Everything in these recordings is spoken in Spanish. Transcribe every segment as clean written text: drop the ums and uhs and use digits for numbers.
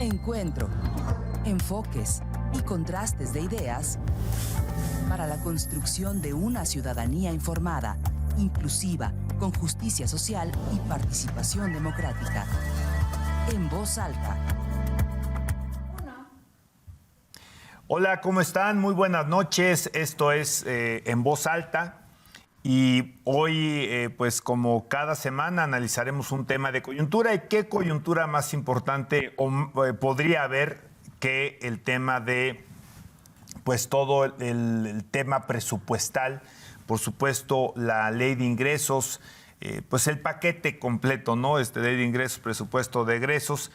Encuentro, enfoques y contrastes de ideas para la construcción de una ciudadanía informada, inclusiva, con justicia social y participación democrática. En Voz Alta. Hola, ¿cómo están? Muy buenas noches. Esto es En Voz Alta. Y hoy, pues como cada semana, analizaremos un tema de coyuntura. ¿Y qué coyuntura más importante podría haber que el tema de, pues todo el tema presupuestal? Por supuesto, la ley de ingresos, pues el paquete completo, ¿no? Ley de ingresos, presupuesto de egresos,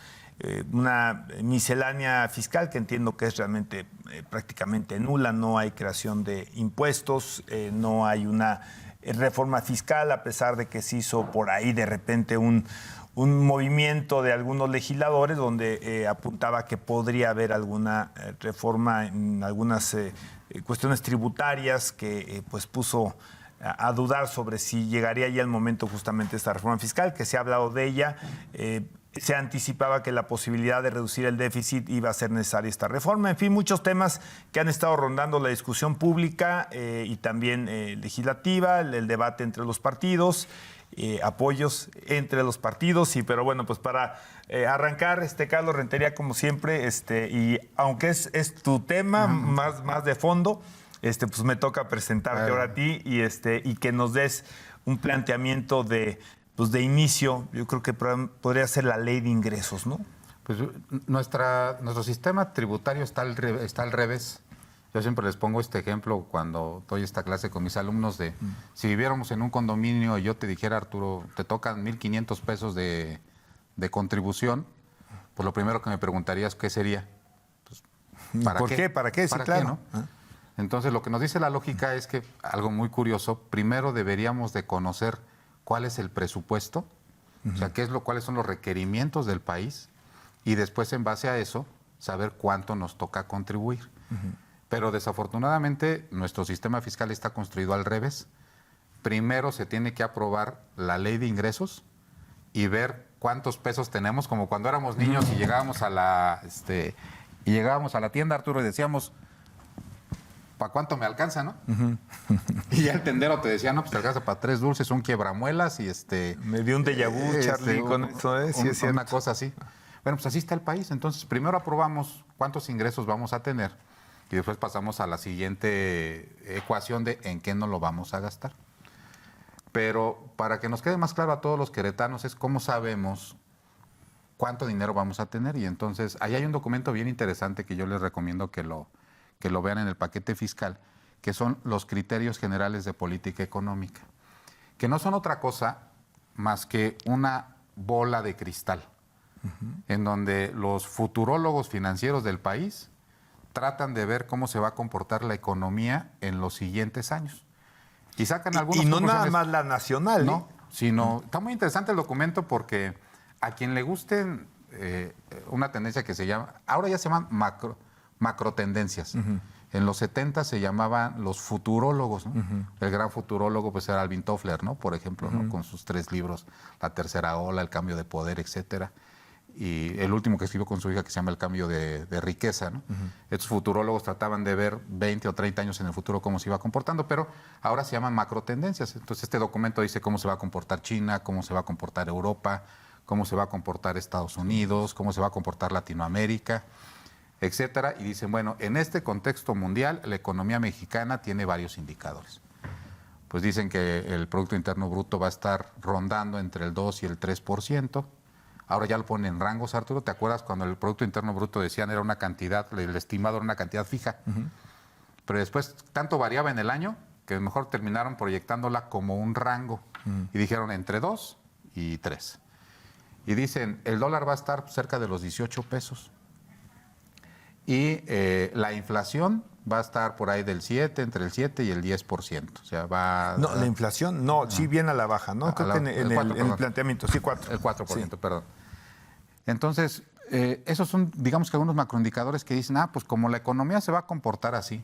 una miscelánea fiscal que entiendo que es realmente prácticamente nula. No hay creación de impuestos, no hay una reforma fiscal, a pesar de que se hizo por ahí de repente un movimiento de algunos legisladores donde apuntaba que podría haber alguna reforma en algunas cuestiones tributarias que pues puso a dudar sobre si llegaría ya el momento justamente esta reforma fiscal, que se ha hablado de ella. Se anticipaba que la posibilidad de reducir el déficit iba a ser necesaria esta reforma. En fin, muchos temas que han estado rondando la discusión pública y también legislativa, el debate entre los partidos, apoyos entre los partidos. Pero bueno, pues para arrancar, Carlos Rentería, como siempre, y aunque es tu tema más de fondo, pues me toca presentarte ahora a ti y que nos des un planteamiento de inicio. Yo creo que podría ser la ley de ingresos, ¿no? Pues nuestro sistema tributario está al revés. Yo siempre les pongo este ejemplo cuando doy esta clase con mis alumnos de si viviéramos en un condominio y yo te dijera, Arturo, te tocan 1,500 pesos de contribución, pues lo primero que me preguntarías, ¿qué sería? Pues, ¿Por qué? ¿Para qué? Sí, claro. ¿No? Entonces, lo que nos dice la lógica es que, algo muy curioso, primero deberíamos de conocer cuál es el presupuesto, o sea, cuáles son los requerimientos del país, y después, en base a eso, saber cuánto nos toca contribuir. Pero desafortunadamente, nuestro sistema fiscal está construido al revés. Primero se tiene que aprobar la ley de ingresos y ver cuántos pesos tenemos, como cuando éramos niños y llegábamos a la tienda, Arturo, y decíamos, ¿para cuánto me alcanza, no? Y ya el tendero te decía, no, pues te alcanza para 3 dulces, un quiebramuelas y Me dio un déjà vu, Charlie, con eso, sí es cierto. Una cosa así. Bueno, pues así está el país. Entonces, primero aprobamos cuántos ingresos vamos a tener y después pasamos a la siguiente ecuación de en qué no lo vamos a gastar. Pero para que nos quede más claro a todos los queretanos es cómo sabemos cuánto dinero vamos a tener. Y entonces, ahí hay un documento bien interesante que yo les recomiendo que lo vean en el paquete fiscal, que son los criterios generales de política económica, que no son otra cosa más que una bola de cristal, en donde los futurólogos financieros del país tratan de ver cómo se va a comportar la economía en los siguientes años. Y sacan algunos... Y no nada más la nacional, ¿no? Sino, está muy interesante el documento porque a quien le guste una tendencia que se llama, ahora ya se llaman macrotendencias. En los 70 se llamaban los futurólogos, ¿no? El gran futurólogo pues era Alvin Toffler, ¿no? Por ejemplo, ¿no? Con sus 3 libros, La tercera ola, El cambio de poder, etcétera. Y el último que escribió con su hija que se llama El cambio de riqueza, ¿no? Estos futurólogos trataban de ver 20 o 30 años en el futuro cómo se iba comportando, pero ahora se llaman macrotendencias. Entonces este documento dice cómo se va a comportar China, cómo se va a comportar Europa, cómo se va a comportar Estados Unidos, cómo se va a comportar Latinoamérica, etcétera, y dicen, bueno, en este contexto mundial, la economía mexicana tiene varios indicadores. Pues dicen que el Producto Interno Bruto va a estar rondando entre el 2 y el 3%. Ahora ya lo ponen en rangos, Arturo. ¿Te acuerdas cuando el Producto Interno Bruto decían era una cantidad, el estimado era una cantidad fija? Pero después tanto variaba en el año que mejor terminaron proyectándola como un rango. Y dijeron entre 2 y 3. Y dicen, el dólar va a estar cerca de los 18 pesos. Y la inflación va a estar por ahí del 7, entre el 7 y el 10%. O sea, va... No, la inflación, no, sí viene a la baja, ¿no? Creo que en el planteamiento, sí, 4. El 4%, sí. Perdón. Entonces, esos son, digamos que algunos macroindicadores que dicen, pues como la economía se va a comportar así,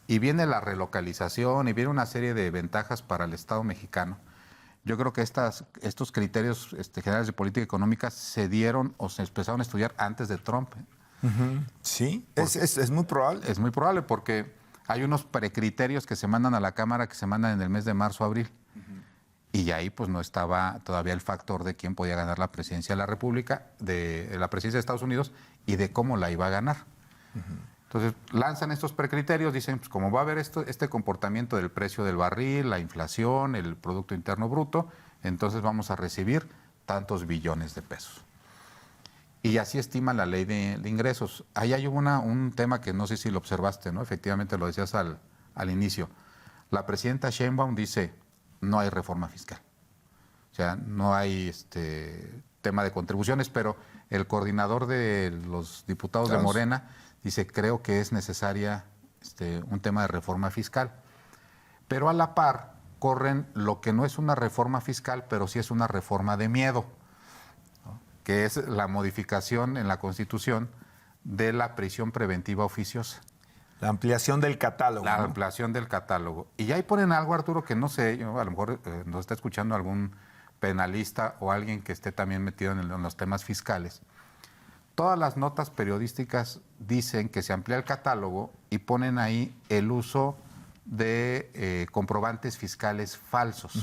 y viene la relocalización, y viene una serie de ventajas para el Estado mexicano, yo creo que estos criterios generales de política económica se dieron o se empezaron a estudiar antes de Trump. Sí, es muy probable. Es muy probable porque hay unos precriterios que se mandan a la Cámara, que se mandan en el mes de marzo, abril. Y ahí pues no estaba todavía el factor de quién podía ganar la presidencia de la República, de la presidencia de Estados Unidos y de cómo la iba a ganar. Entonces lanzan estos precriterios, dicen, pues como va a haber este comportamiento del precio del barril, la inflación, el Producto Interno Bruto, entonces vamos a recibir tantos billones de pesos. Y así estima la ley de ingresos. Ahí hay un tema que no sé si lo observaste, ¿no? Efectivamente lo decías al inicio. La presidenta Sheinbaum dice, no hay reforma fiscal. O sea, no hay tema de contribuciones, pero el coordinador de los diputados de Morena dice, creo que es necesaria un tema de reforma fiscal. Pero a la par corren lo que no es una reforma fiscal, pero sí es una reforma de miedo, que es la modificación en la Constitución de la prisión preventiva oficiosa. La ampliación del catálogo. La ampliación del catálogo. Y ahí ponen algo, Arturo, que no sé, a lo mejor nos está escuchando algún penalista o alguien que esté también metido en los temas fiscales. Todas las notas periodísticas dicen que se amplía el catálogo y ponen ahí el uso de comprobantes fiscales falsos.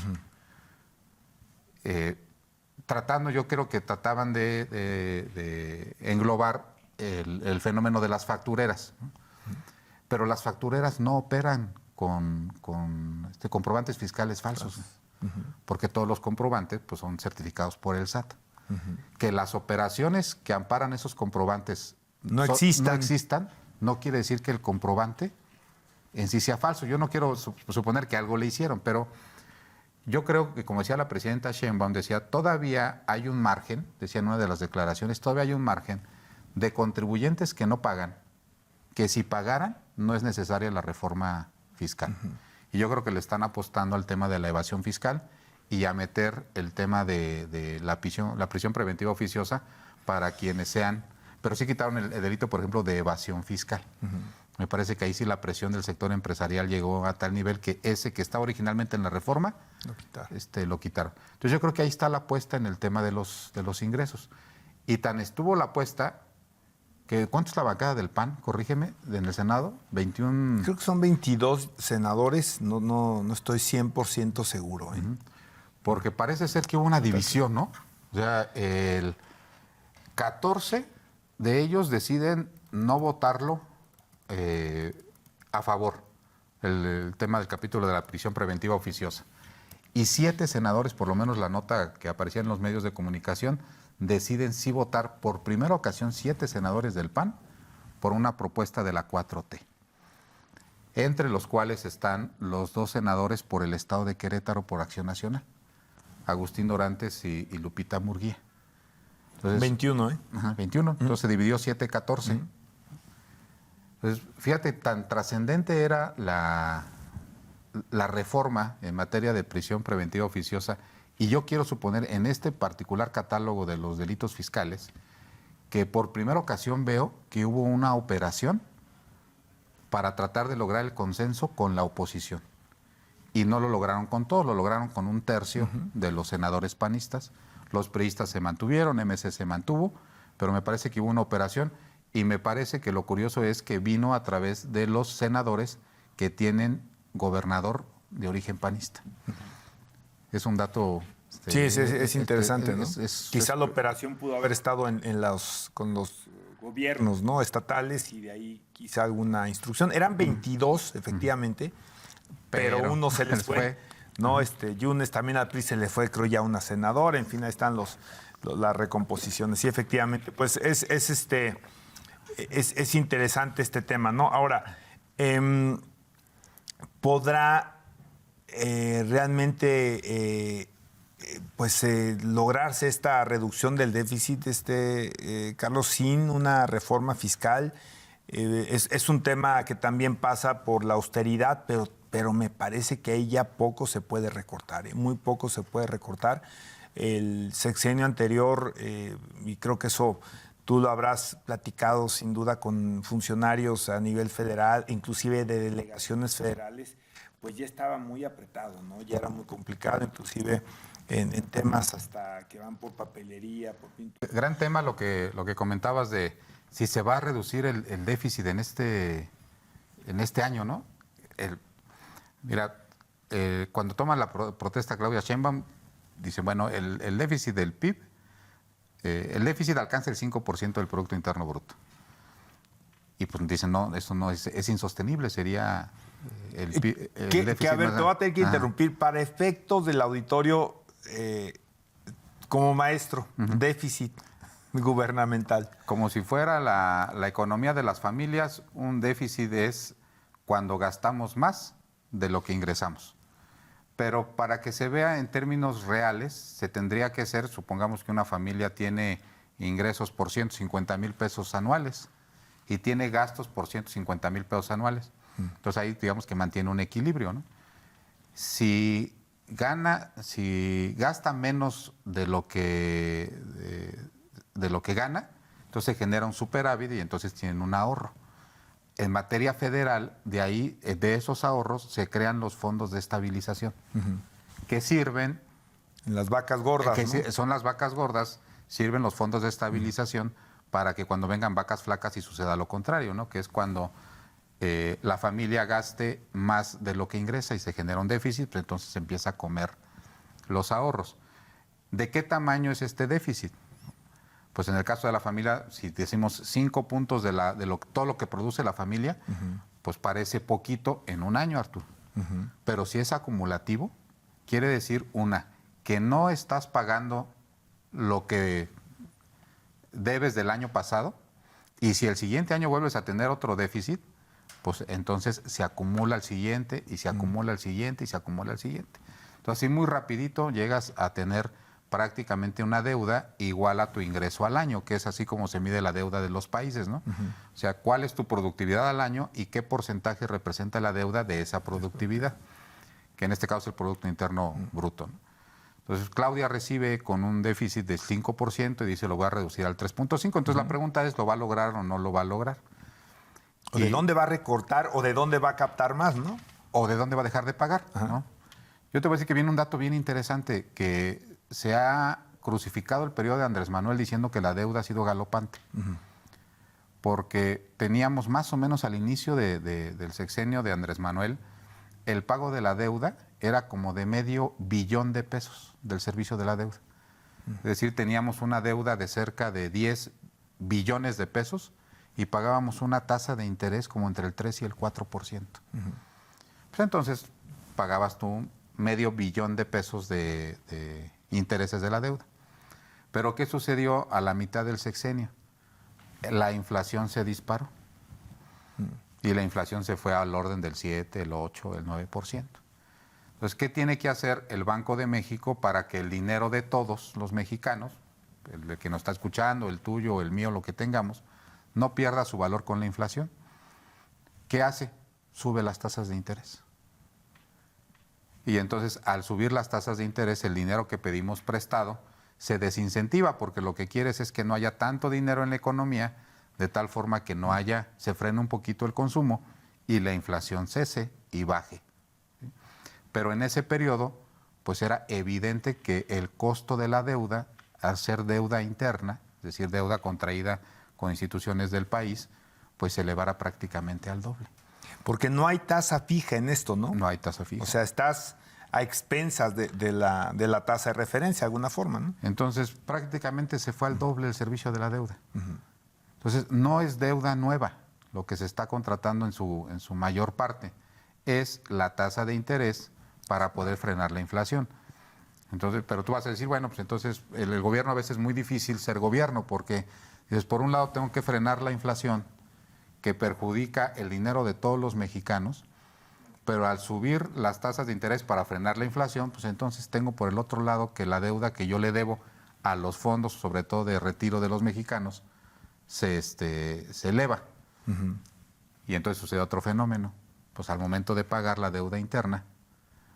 Yo creo que trataban de englobar el fenómeno de las factureras, ¿no? Pero las factureras no operan con comprobantes fiscales falsos, porque todos los comprobantes pues, son certificados por el SAT. Que las operaciones que amparan esos comprobantes no existan, no quiere decir que el comprobante en sí sea falso. Yo no quiero suponer que algo le hicieron, pero yo creo que, como decía la presidenta Sheinbaum, decía, todavía hay un margen, decía en una de las declaraciones, todavía hay un margen de contribuyentes que no pagan, que si pagaran no es necesaria la reforma fiscal. Y yo creo que le están apostando al tema de la evasión fiscal y a meter el tema de la prisión preventiva oficiosa para quienes sean, pero sí quitaron el delito, por ejemplo, de evasión fiscal. Me parece que ahí sí la presión del sector empresarial llegó a tal nivel que ese que estaba originalmente en la reforma, lo quitaron. Entonces yo creo que ahí está la apuesta en el tema de los ingresos. Y tan estuvo la apuesta que, ¿cuánto es la bancada del PAN? Corrígeme, en el Senado, 21... Creo que son 22 senadores, no estoy 100% seguro. Porque parece ser que hubo una división, ¿no? O sea, 14 de ellos deciden no votarlo a favor, el tema del capítulo de la prisión preventiva oficiosa. Y 7 senadores, por lo menos la nota que aparecía en los medios de comunicación, deciden sí votar por primera ocasión 7 senadores del PAN por una propuesta de la 4T. Entre los cuales están los 2 senadores por el estado de Querétaro por Acción Nacional, Agustín Dorantes y Lupita Murguía. Entonces, 21, ¿eh? Ajá, 21. Entonces se dividió 7-14. Entonces, fíjate, tan trascendente era la reforma en materia de prisión preventiva oficiosa, y yo quiero suponer en este particular catálogo de los delitos fiscales que por primera ocasión veo que hubo una operación para tratar de lograr el consenso con la oposición. Y no lo lograron con todos, lo lograron con 1/3 de los senadores panistas. Los priistas se mantuvieron, MC se mantuvo, pero me parece que hubo una operación, y me parece que lo curioso es que vino a través de los senadores que tienen gobernador de origen panista. Es un dato... Sí, es interesante, ¿no? Quizá la operación pudo haber estado con los gobiernos, ¿no?, estatales, y de ahí quizá alguna instrucción. Eran 22, efectivamente, pero uno se les fue. ¿No? Yunes también al PRI se le fue, creo, ya una senadora. En fin, ahí están las recomposiciones. Y efectivamente, pues es interesante este tema, ¿no? Ahora, ¿podrá realmente lograrse esta reducción del déficit, Carlos, sin una reforma fiscal? Es un tema que también pasa por la austeridad, pero me parece que ahí ya poco se puede recortar, muy poco se puede recortar. El sexenio anterior, y creo que eso tú lo habrás platicado sin duda con funcionarios a nivel federal, inclusive de delegaciones federales, pues ya estaba muy apretado, ¿no? Ya era muy complicado, inclusive en temas hasta que van por papelería, por pintura. Gran tema lo que comentabas de si se va a reducir el déficit en este año, ¿no? Mira, cuando toma la protesta Claudia Sheinbaum, dice, bueno, el déficit del PIB, el déficit alcanza el 5% del Producto Interno Bruto. Y pues dicen, no, eso no es insostenible, sería el déficit. Que a ver, te voy a tener que interrumpir. Para efectos del auditorio, como maestro, déficit gubernamental. Como si fuera la economía de las familias, un déficit es cuando gastamos más de lo que ingresamos. Pero para que se vea en términos reales, se tendría que ser, supongamos que una familia tiene ingresos por 150,000 pesos anuales y tiene gastos por 150,000 pesos anuales. Entonces ahí digamos que mantiene un equilibrio, ¿no? Si gasta menos de lo que gana, entonces genera un superávit y entonces tienen un ahorro. En materia federal, de esos ahorros se crean los fondos de estabilización, que sirven... Las vacas gordas, que ¿no? Son las vacas gordas, sirven los fondos de estabilización para que cuando vengan vacas flacas y suceda lo contrario, ¿no? Que es cuando la familia gaste más de lo que ingresa y se genera un déficit, pues entonces se empieza a comer los ahorros. ¿De qué tamaño es este déficit? Pues en el caso de la familia, si decimos 5 puntos de todo lo que produce la familia, pues parece poquito en un año, Arturo. Pero si es acumulativo, quiere decir, que no estás pagando lo que debes del año pasado, y si el siguiente año vuelves a tener otro déficit, pues entonces se acumula el siguiente, y se acumula el siguiente, y se acumula el siguiente. Entonces, así muy rapidito llegas a tener prácticamente una deuda igual a tu ingreso al año, que es así como se mide la deuda de los países, ¿no? O sea, cuál es tu productividad al año y qué porcentaje representa la deuda de esa productividad, que en este caso es el Producto Interno Bruto, ¿no? Entonces, Claudia recibe con un déficit del 5% y dice, lo voy a reducir al 3.5%. Entonces, la pregunta es, ¿lo va a lograr o no lo va a lograr? O de dónde va a recortar o de dónde va a captar más, ¿no? O de dónde va a dejar de pagar, ¿no? Yo te voy a decir que viene un dato bien interesante, que se ha crucificado el periodo de Andrés Manuel diciendo que la deuda ha sido galopante. Porque teníamos más o menos al inicio del sexenio de Andrés Manuel, el pago de la deuda era como de $500 billion de pesos del servicio de la deuda. Es decir, teníamos una deuda de cerca de 10 billones de pesos y pagábamos una tasa de interés como entre el 3 y el 4%. Pues entonces pagabas tú $500 billion de pesos de intereses de la deuda. Pero ¿qué sucedió a la mitad del sexenio? La inflación se disparó. Y la inflación se fue al orden del 7, el 8, el 9%. Entonces, ¿qué tiene que hacer el Banco de México para que el dinero de todos los mexicanos, el que nos está escuchando, el tuyo, el mío, lo que tengamos, no pierda su valor con la inflación? ¿Qué hace? Sube las tasas de interés. Y entonces, al subir las tasas de interés, el dinero que pedimos prestado se desincentiva, porque lo que quieres es que no haya tanto dinero en la economía, de tal forma que se frene un poquito el consumo y la inflación cese y baje. Pero en ese periodo, pues era evidente que el costo de la deuda, al ser deuda interna, es decir, deuda contraída con instituciones del país, pues se elevara prácticamente al doble. Porque no hay tasa fija en esto, ¿no? No hay tasa fija. O sea, estás a expensas de la tasa de referencia, de alguna forma, ¿no? Entonces, prácticamente se fue al doble el servicio de la deuda. Entonces, no es deuda nueva lo que se está contratando en su mayor parte. Es la tasa de interés para poder frenar la inflación. Entonces, pero tú vas a decir, bueno, pues entonces el gobierno a veces es muy difícil ser gobierno, porque dices, por un lado tengo que frenar la inflación, que perjudica el dinero de todos los mexicanos, pero al subir las tasas de interés para frenar la inflación, pues entonces tengo por el otro lado que la deuda que yo le debo a los fondos, sobre todo de retiro de los mexicanos, se eleva. Y entonces sucede otro fenómeno. Pues al momento de pagar la deuda interna,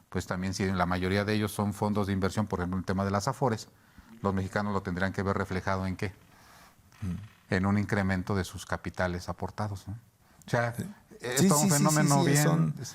pues también si la mayoría de ellos son fondos de inversión, por ejemplo, el tema de las Afores, los mexicanos lo tendrían que ver reflejado ¿en qué? en un incremento de sus capitales aportados, ¿no? O sea, es Sí, todo un sí, sí, fenómeno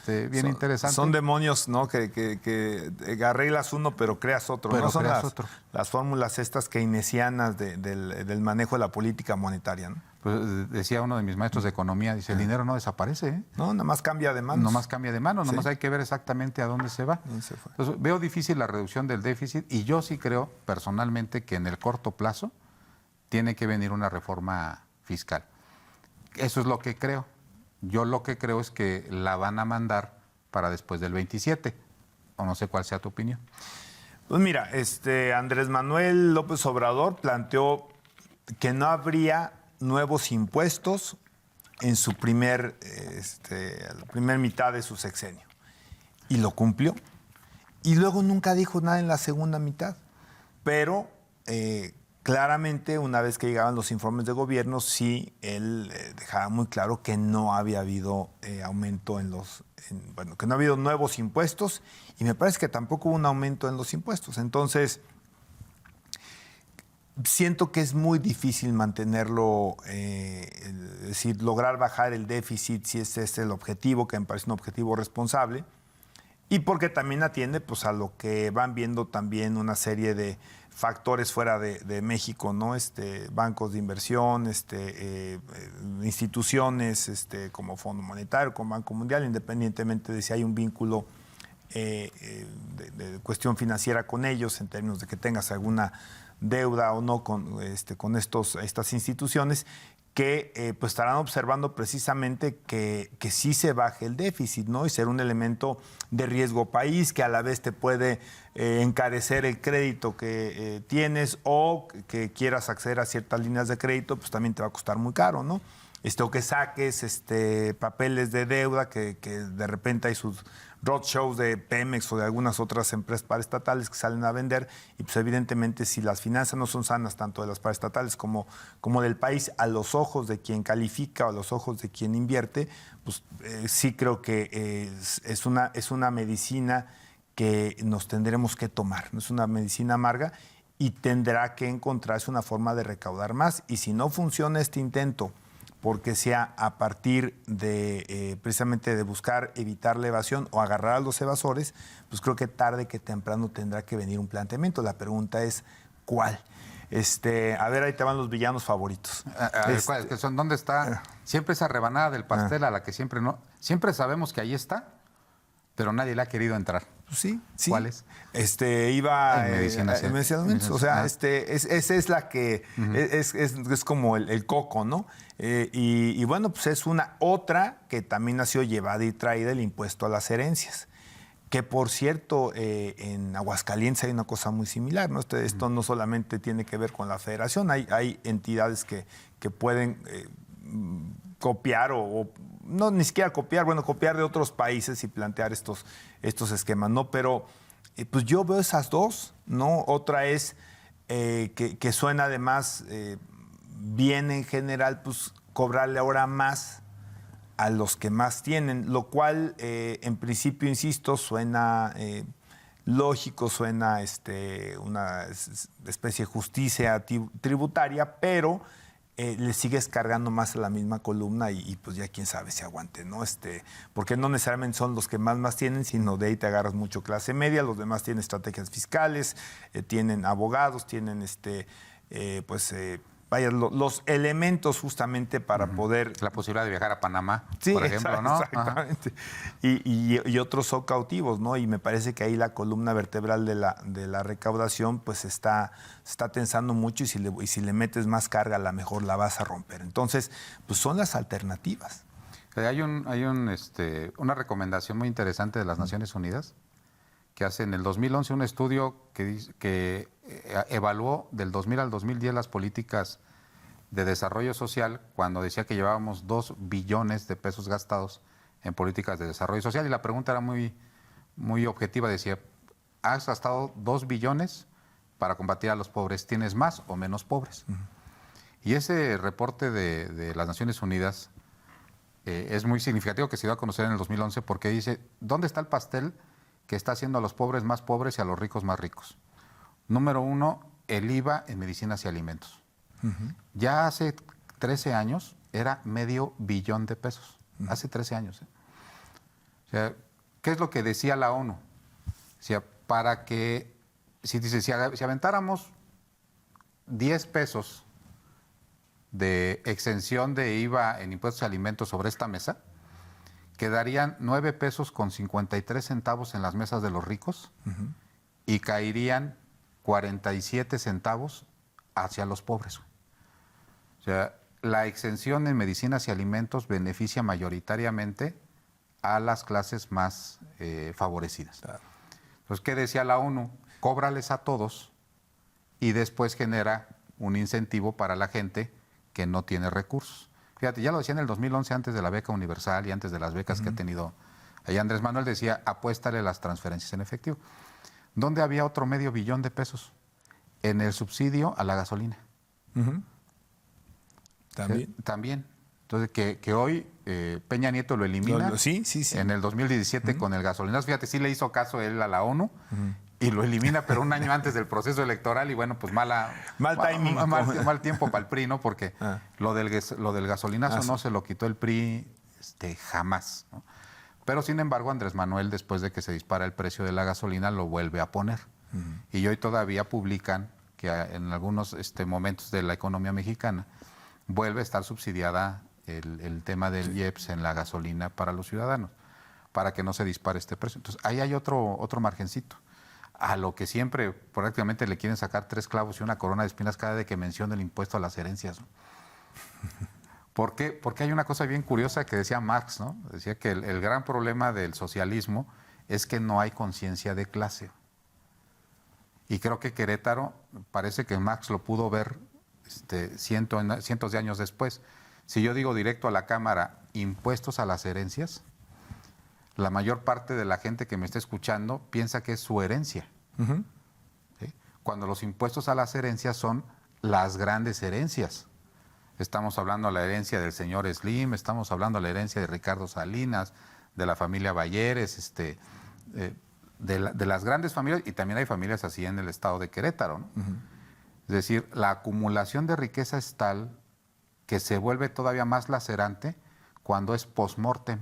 sí, bien interesante. Son demonios, ¿no? Que arreglas uno, pero creas otro. Pero ¿no? Son creas otro. las fórmulas estas keynesianas del manejo de la política monetaria, ¿no? Pues decía uno de mis maestros de economía, dice, el dinero no desaparece, ¿eh? No, nada más cambia de manos. Nomás cambia de mano, nomás Sí. hay que ver exactamente a dónde se va. ¿Dónde se fue? Entonces, veo difícil la reducción del déficit y yo sí creo personalmente que en el corto plazo tiene que venir una reforma fiscal. Eso es lo que creo. Yo lo que creo es que la van a mandar para después del 27, o no sé cuál sea tu opinión. Pues mira, Andrés Manuel López Obrador planteó que no habría nuevos impuestos en su primer mitad de su sexenio. Y lo cumplió. Y luego nunca dijo nada en la segunda mitad. Pero claramente, una vez que llegaban los informes de gobierno, sí, él dejaba muy claro que no había habido aumento que no ha habido nuevos impuestos, y me parece que tampoco hubo un aumento en los impuestos. Entonces, siento que es muy difícil mantenerlo, es decir, lograr bajar el déficit si ese es el objetivo, que me parece un objetivo responsable, y porque también atiende pues, a lo que van viendo también una serie de factores fuera de México, ¿no? Bancos de inversión, instituciones como Fondo Monetario, como Banco Mundial, independientemente de si hay un vínculo de cuestión financiera con ellos, en términos de que tengas alguna deuda o no con estas instituciones, que pues estarán observando precisamente que sí se baje el déficit, ¿no? Y ser un elemento de riesgo país que a la vez te puede encarecer el crédito que tienes, o que quieras acceder a ciertas líneas de crédito, pues también te va a costar muy caro, ¿no? O que saques papeles de deuda, que de repente hay sus roadshows de Pemex o de algunas otras empresas paraestatales que salen a vender, y pues evidentemente si las finanzas no son sanas, tanto de las paraestatales como del país, a los ojos de quien califica o a los ojos de quien invierte, pues sí creo que es una medicina que nos tendremos que tomar, no es una medicina amarga, y tendrá que encontrarse una forma de recaudar más. Y si no funciona este intento, porque sea a partir de precisamente de buscar evitar la evasión o agarrar a los evasores, pues creo que tarde que temprano tendrá que venir un planteamiento. La pregunta es, ¿cuál? A ver, ahí te van los villanos favoritos. A ver, ¿cuáles que son? ¿Dónde está siempre esa rebanada del pastel a la que siempre sabemos que ahí está, pero nadie le ha querido entrar? Sí, sí. ¿Cuál es? Iba en medicina, en medicina de alimentos. O sea, esa es la que es como el coco, ¿no? Y bueno, pues es una otra que también ha sido llevada y traída, el impuesto a las herencias. Que por cierto, en Aguascalientes hay una cosa muy similar, ¿no? Esto no solamente tiene que ver con la federación, hay entidades que pueden copiar o no ni siquiera copiar, bueno, copiar de otros países y plantear estos esquemas, ¿no? Pero pues yo veo esas dos, ¿no? Otra es que suena además bien en general, pues cobrarle ahora más a los que más tienen, lo cual en principio, insisto, suena lógico, suena una especie de justicia tributaria, pero le sigues cargando más a la misma columna y pues ya quién sabe si aguante, ¿no? Porque no necesariamente son los que más tienen, sino de ahí te agarras mucho clase media, los demás tienen estrategias fiscales, tienen abogados, tienen vaya, los elementos justamente para poder... La posibilidad de viajar a Panamá, sí, por ejemplo, ¿no? Exactamente. Y otros son cautivos, ¿no? Y me parece que ahí la columna vertebral de la recaudación pues está tensando mucho, y si le metes más carga, a lo mejor la vas a romper. Entonces, pues son las alternativas. Hay una recomendación muy interesante de las Naciones Unidas, que hace en el 2011 un estudio que evaluó del 2000 al 2010 las políticas de desarrollo social, cuando decía que llevábamos 2 billones de pesos gastados en políticas de desarrollo social. Y la pregunta era muy, muy objetiva, decía, ¿has gastado 2 billones para combatir a los pobres? ¿Tienes más o menos pobres? Y ese reporte de las Naciones Unidas es muy significativo, que se dio a conocer en el 2011, porque dice, ¿dónde está el pastel que está haciendo a los pobres más pobres y a los ricos más ricos? Número 1, el IVA en medicinas y alimentos. Ya hace 13 años era $500 million. Hace 13 años. O sea, ¿qué es lo que decía la ONU? O sea, para que, si aventáramos 10 pesos de exención de IVA en impuestos a alimentos sobre esta mesa, quedarían 9 pesos con 53 centavos en las mesas de los ricos y caerían 47 centavos hacia los pobres. O sea, la exención en medicinas y alimentos beneficia mayoritariamente a las clases más favorecidas. Claro. Entonces, ¿qué decía la ONU? Cóbrales a todos y después genera un incentivo para la gente que no tiene recursos. Fíjate, ya lo decía en el 2011, antes de la beca universal y antes de las becas que ha tenido ahí Andrés Manuel, decía, apuéstale las transferencias en efectivo. ¿Dónde había otro $500 million? En el subsidio a la gasolina. ¿También? También. Entonces, que hoy Peña Nieto lo elimina. Sí. En el 2017 con el gasolinazo. Fíjate, sí le hizo caso él a la ONU y lo elimina, pero un año antes del proceso electoral y bueno, pues mal timing. Mal tiempo para el PRI, ¿no? Porque lo del gasolinazo no se lo quitó el PRI jamás, ¿no? Pero sin embargo, Andrés Manuel, después de que se dispara el precio de la gasolina, lo vuelve a poner. Y hoy todavía publican que en algunos momentos de la economía mexicana vuelve a estar subsidiada el tema del IEPS en la gasolina para los ciudadanos, para que no se dispare este precio. Entonces, ahí hay otro margencito. A lo que siempre prácticamente le quieren sacar 3 clavos y una corona de espinas cada vez que menciona el impuesto a las herencias, ¿no? ¿Por qué? Porque hay una cosa bien curiosa que decía Marx, ¿no? Decía que el gran problema del socialismo es que no hay conciencia de clase. Y creo que Querétaro, parece que Marx lo pudo ver cientos de años después. Si yo digo directo a la Cámara, impuestos a las herencias, la mayor parte de la gente que me está escuchando piensa que es su herencia. ¿Sí? Cuando los impuestos a las herencias son las grandes herencias. Estamos hablando de la herencia del señor Slim, estamos hablando de la herencia de Ricardo Salinas, de la familia Balleres, de las grandes familias, y también hay familias así en el estado de Querétaro, ¿no? Es decir, la acumulación de riqueza es tal que se vuelve todavía más lacerante cuando es post-mortem.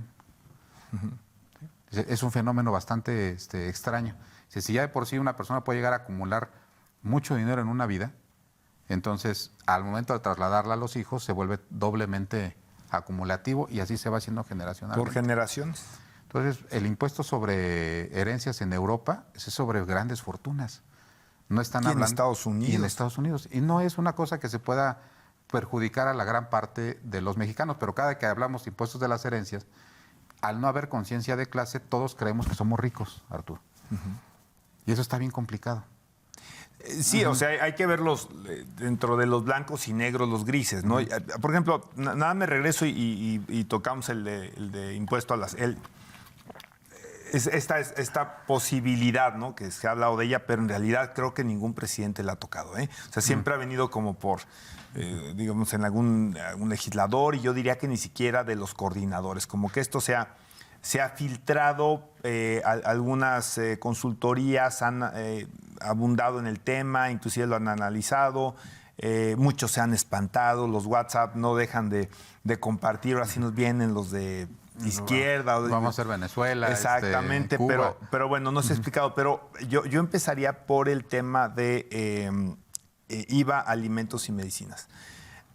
Es un fenómeno bastante extraño. Si ya de por sí una persona puede llegar a acumular mucho dinero en una vida, entonces al momento de trasladarla a los hijos se vuelve doblemente acumulativo y así se va haciendo generacionalmente. ¿Por generaciones? Entonces, el impuesto sobre herencias en Europa es sobre grandes fortunas. No están hablando. En Estados Unidos. Y en Estados Unidos. Y no es una cosa que se pueda perjudicar a la gran parte de los mexicanos, pero cada que hablamos de impuestos de las herencias, al no haber conciencia de clase, todos creemos que somos ricos, Arturo. Y eso está bien complicado. Sí, o sea, hay que verlos dentro de los blancos y negros, los grises, ¿no? Por ejemplo, nada me regreso y tocamos el de impuesto a las... Esta posibilidad, ¿no? Que se ha hablado de ella, pero en realidad creo que ningún presidente la ha tocado, ¿eh? O sea, siempre ha venido como por, digamos, en algún legislador, y yo diría que ni siquiera de los coordinadores, como que esto se ha filtrado, algunas consultorías han abundado en el tema, inclusive lo han analizado, muchos se han espantado, los WhatsApp no dejan de compartir, ahora sí nos vienen los de izquierda. Vamos a ser Venezuela. Exactamente, Cuba. pero bueno, no se ha explicado, pero yo empezaría por el tema de IVA, alimentos y medicinas.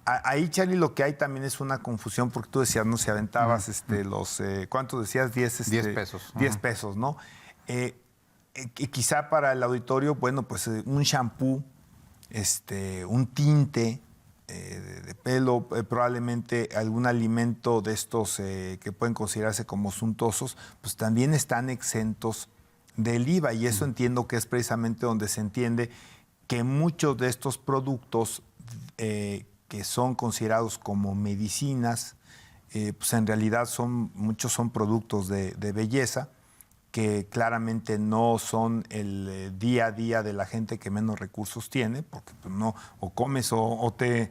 Ahí, Charlie, lo que hay también es una confusión, porque tú decías, no, si aventabas los, ¿cuánto decías? 10 pesos. 10 pesos, ¿no? Quizá para el auditorio, bueno, pues un shampoo, un tinte de pelo, probablemente algún alimento de estos que pueden considerarse como suntuosos, pues también están exentos del IVA, y eso entiendo que es precisamente donde se entiende que muchos de estos productos que son considerados como medicinas, pues en realidad muchos son productos de belleza, que claramente no son el día a día de la gente que menos recursos tiene, porque pues, no, o comes o te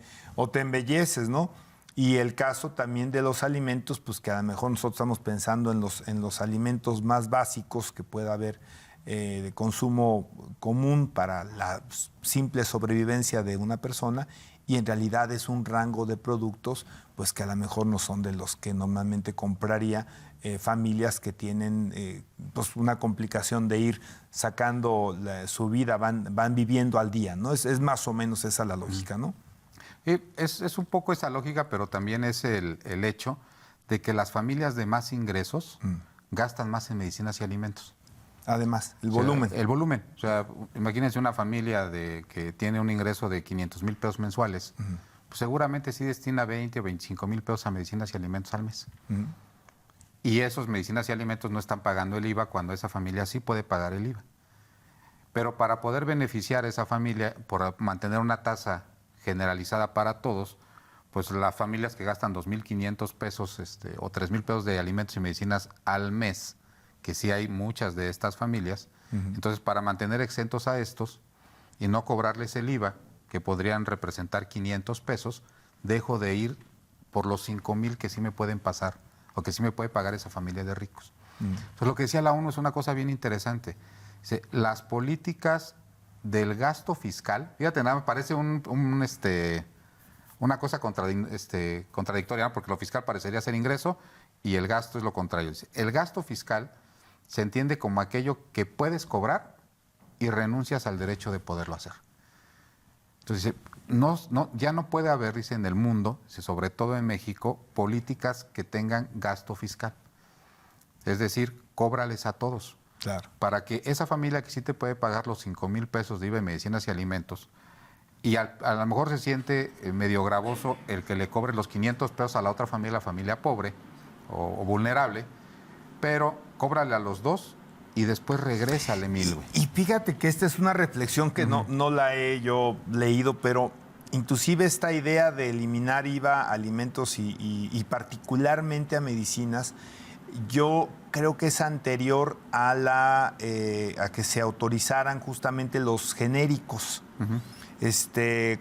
embelleces, ¿no? Y el caso también de los alimentos, pues que a lo mejor nosotros estamos pensando en los alimentos más básicos que pueda haber de consumo común para la simple sobrevivencia de una persona, y en realidad es un rango de productos pues que a lo mejor no son de los que normalmente compraría familias que tienen pues una complicación de ir sacando su vida, van viviendo al día, ¿no? Es más o menos esa la lógica, ¿no? Es un poco esa lógica, pero también es el hecho de que las familias de más ingresos gastan más en medicinas y alimentos. Además, el volumen. El volumen. O sea, imagínense una familia que tiene un ingreso de 500,000 pesos mensuales, pues seguramente sí destina 20 o 25,000 pesos a medicinas y alimentos al mes. Y esos medicinas y alimentos no están pagando el IVA cuando esa familia sí puede pagar el IVA. Pero para poder beneficiar a esa familia, por mantener una tasa generalizada para todos, pues las familias que gastan 2,500 pesos o 3,000 pesos de alimentos y medicinas al mes, que sí hay muchas de estas familias, entonces para mantener exentos a estos y no cobrarles el IVA, que podrían representar 500 pesos, dejo de ir por los 5,000 que sí me pueden pasar o que sí me puede pagar esa familia de ricos. Entonces lo que decía la ONU es una cosa bien interesante. Dice, las políticas del gasto fiscal, fíjate, nada, me parece una cosa contradictoria, ¿no? Porque lo fiscal parecería ser ingreso y el gasto es lo contrario. Dice, el gasto fiscal se entiende como aquello que puedes cobrar y renuncias al derecho de poderlo hacer. Entonces, ya no puede haber, dice, en el mundo, sobre todo en México, políticas que tengan gasto fiscal. Es decir, cóbrales a todos. Claro. Para que esa familia que sí te puede pagar los 5,000 pesos de IVA en medicinas y alimentos, y a lo mejor se siente medio gravoso el que le cobre los 500 pesos a la otra familia, la familia pobre o vulnerable, pero cóbrale a los dos y después regrésale 1,000, güey. Y fíjate que esta es una reflexión que no la he yo leído, pero inclusive esta idea de eliminar IVA a alimentos y particularmente a medicinas, yo creo que es anterior a que se autorizaran justamente los genéricos.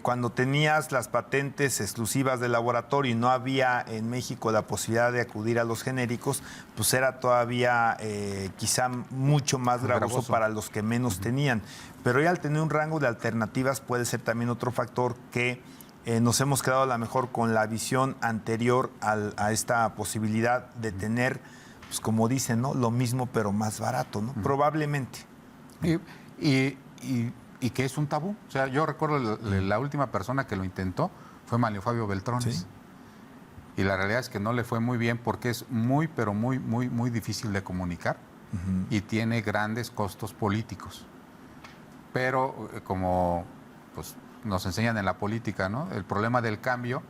Cuando tenías las patentes exclusivas del laboratorio y no había en México la posibilidad de acudir a los genéricos, pues era todavía quizá mucho más gravoso para los que menos tenían. Pero ya al tener un rango de alternativas puede ser también otro factor que nos hemos quedado a lo mejor con la visión anterior a esta posibilidad de tener, pues como dicen, ¿no? Lo mismo pero más barato, ¿no? Probablemente. Y que es un tabú. O sea, yo recuerdo la última persona que lo intentó fue Manlio Fabio Beltrones. ¿Sí? Y la realidad es que no le fue muy bien porque es muy, pero muy, muy, muy difícil de comunicar y tiene grandes costos políticos. Pero como pues, nos enseñan en la política, ¿no? El problema del cambio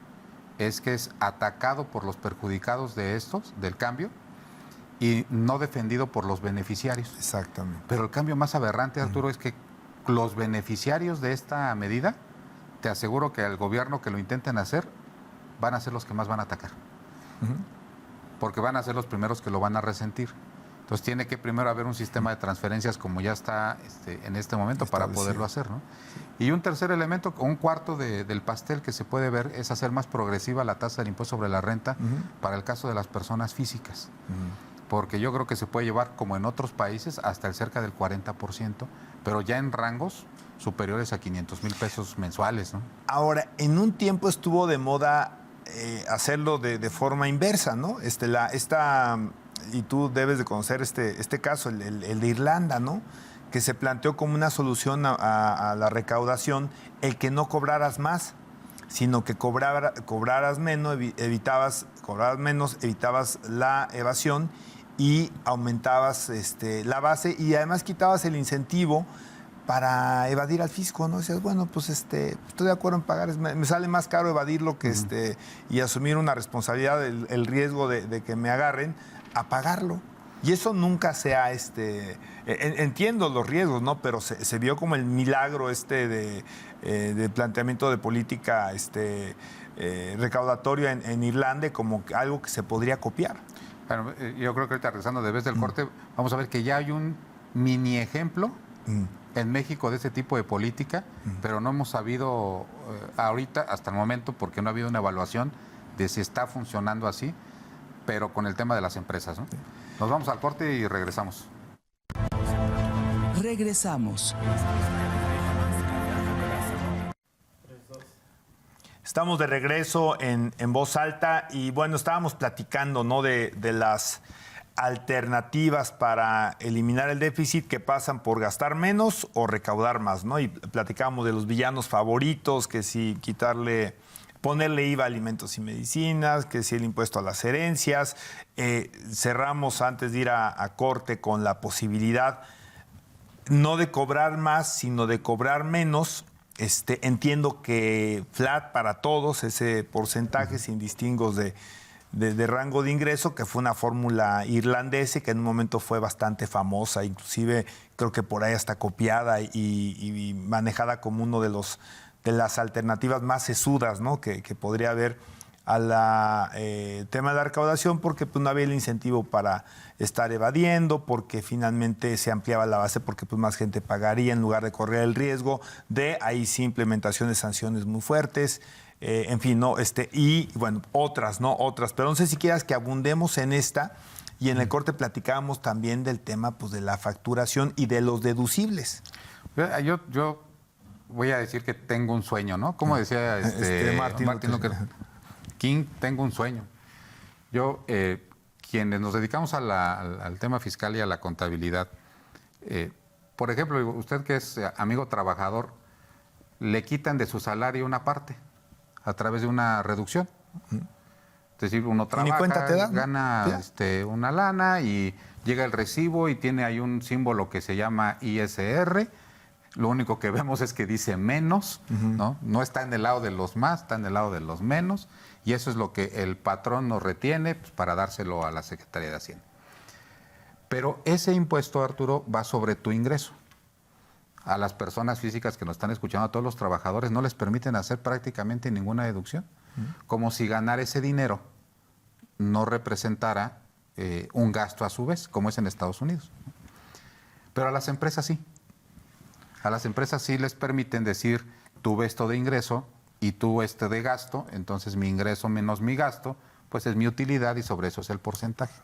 es que es atacado por los perjudicados del cambio, y no defendido por los beneficiarios. Exactamente. Pero el cambio más aberrante, Arturo, es que los beneficiarios de esta medida, te aseguro que al gobierno que lo intenten hacer, van a ser los que más van a atacar. Porque van a ser los primeros que lo van a resentir. Entonces tiene que primero haber un sistema de transferencias como ya está en este momento para poderlo hacer, ¿no? Sí. Y un tercer elemento, un cuarto del pastel que se puede ver es hacer más progresiva la tasa del impuesto sobre la renta para el caso de las personas físicas. Porque yo creo que se puede llevar, como en otros países, hasta el cerca del 40%, pero ya en rangos superiores a 500,000 pesos mensuales, ¿no? Ahora, en un tiempo estuvo de moda hacerlo de forma inversa, ¿no? Y tú debes de conocer este caso, el de Irlanda, ¿no? Que se planteó como una solución a la recaudación el que no cobraras más, sino que cobraras menos, evitabas la evasión y aumentabas la base y además quitabas el incentivo para evadir al fisco, ¿no? Decías, bueno, pues estoy de acuerdo en pagar, me sale más caro evadirlo que y asumir una responsabilidad, el riesgo de que me agarren, a pagarlo. Y eso nunca se ha, entiendo los riesgos, ¿no? Pero se vio como el milagro de planteamiento de política recaudatoria en Irlanda como algo que se podría copiar. Bueno, yo creo que ahorita regresando de vez del corte, vamos a ver que ya hay un mini ejemplo en México de ese tipo de política, pero no hemos sabido ahorita, hasta el momento, porque no ha habido una evaluación de si está funcionando así, pero con el tema de las empresas, ¿no? Nos vamos al corte y regresamos. Regresamos. Estamos de regreso en Voz Alta y bueno, estábamos platicando, ¿no? de las alternativas para eliminar el déficit que pasan por gastar menos o recaudar más, ¿no? Y platicábamos de los villanos favoritos, que si ponerle IVA a alimentos y medicinas, que si el impuesto a las herencias. Cerramos antes de ir a corte con la posibilidad no de cobrar más, sino de cobrar menos. Entiendo que flat para todos, ese porcentaje sin distingos de rango de ingreso, que fue una fórmula irlandesa y que en un momento fue bastante famosa, inclusive creo que por ahí está copiada y manejada como uno de las alternativas más sesudas, ¿no? que podría haber al tema de la recaudación, porque pues, no había el incentivo para estar evadiendo, porque finalmente se ampliaba la base, porque pues, más gente pagaría en lugar de correr el riesgo de ahí sí implementación de sanciones muy fuertes. En fin, ¿no? Y bueno, otras, pero no sé si quieras que abundemos en esta, y en el corte platicábamos también del tema pues, de la facturación y de los deducibles. Yo voy a decir que tengo un sueño, ¿no? Como decía Martin Luther King, tengo un sueño. Yo, quienes nos dedicamos al tema fiscal y a la contabilidad, por ejemplo, usted que es amigo trabajador, le quitan de su salario una parte a través de una reducción. Es decir, uno trabaja, cuenta te da, ¿no? gana una lana y llega el recibo y tiene ahí un símbolo que se llama ISR. Lo único que vemos es que dice menos, ¿no? No está en el lado de los más, está en el lado de los menos, y eso es lo que el patrón nos retiene pues, para dárselo a la Secretaría de Hacienda. Pero ese impuesto, Arturo, va sobre tu ingreso. A las personas físicas que nos están escuchando, a todos los trabajadores, no les permiten hacer prácticamente ninguna deducción. Como si ganar ese dinero no representara un gasto a su vez, como es en Estados Unidos. Pero a las empresas sí. A las empresas sí les permiten decir, tuve esto de ingreso y tú de gasto, entonces mi ingreso menos mi gasto, pues es mi utilidad y sobre eso es el porcentaje.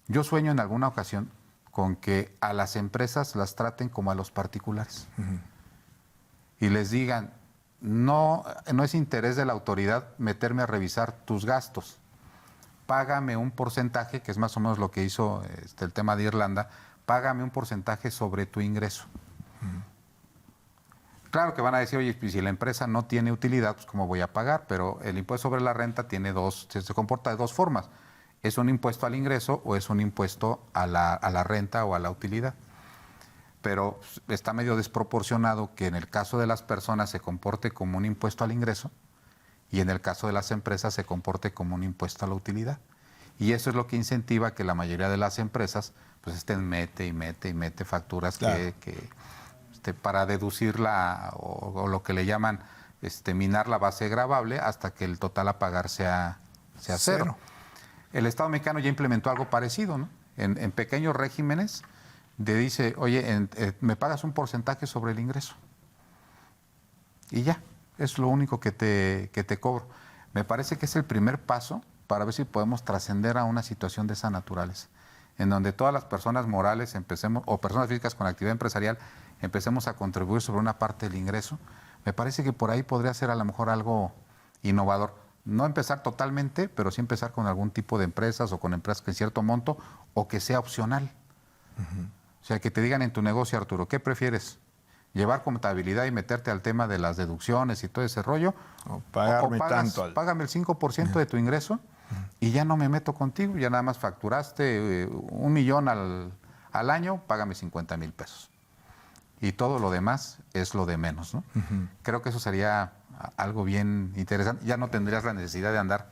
Yo sueño en alguna ocasión con que a las empresas las traten como a los particulares. Y les digan, no es interés de la autoridad meterme a revisar tus gastos. Págame un porcentaje, que es más o menos lo que hizo el tema de Irlanda, págame un porcentaje sobre tu ingreso. Claro que van a decir, oye, si la empresa no tiene utilidad, pues ¿cómo voy a pagar? Pero el impuesto sobre la renta se comporta de dos formas. ¿Es un impuesto al ingreso o es un impuesto a la renta o a la utilidad? Pero está medio desproporcionado que en el caso de las personas se comporte como un impuesto al ingreso y en el caso de las empresas se comporte como un impuesto a la utilidad. Y eso es lo que incentiva que la mayoría de las empresas pues estén mete facturas, claro, que para deducirla o lo que le llaman minar la base gravable hasta que el total a pagar sea cero. El Estado mexicano ya implementó algo parecido, ¿no? En pequeños regímenes dice, oye, me pagas un porcentaje sobre el ingreso. Y ya, es lo único que te cobro. Me parece que es el primer paso para ver si podemos trascender a una situación de esa naturaleza, en donde todas las personas morales o personas físicas con actividad empresarial empecemos a contribuir sobre una parte del ingreso. Me parece que por ahí podría ser a lo mejor algo innovador. No empezar totalmente, pero sí empezar con algún tipo de empresas o con empresas que en cierto monto o que sea opcional. O sea, que te digan en tu negocio, Arturo, ¿qué prefieres? ¿Llevar contabilidad y meterte al tema de las deducciones y todo ese rollo? O pagarme tanto. Págame el 5% de tu ingreso y ya no me meto contigo. Ya nada más facturaste 1 millón al año, págame 50,000 pesos. Y todo lo demás es lo de menos, ¿no? Creo que eso sería algo bien interesante. Ya no tendrías la necesidad de andar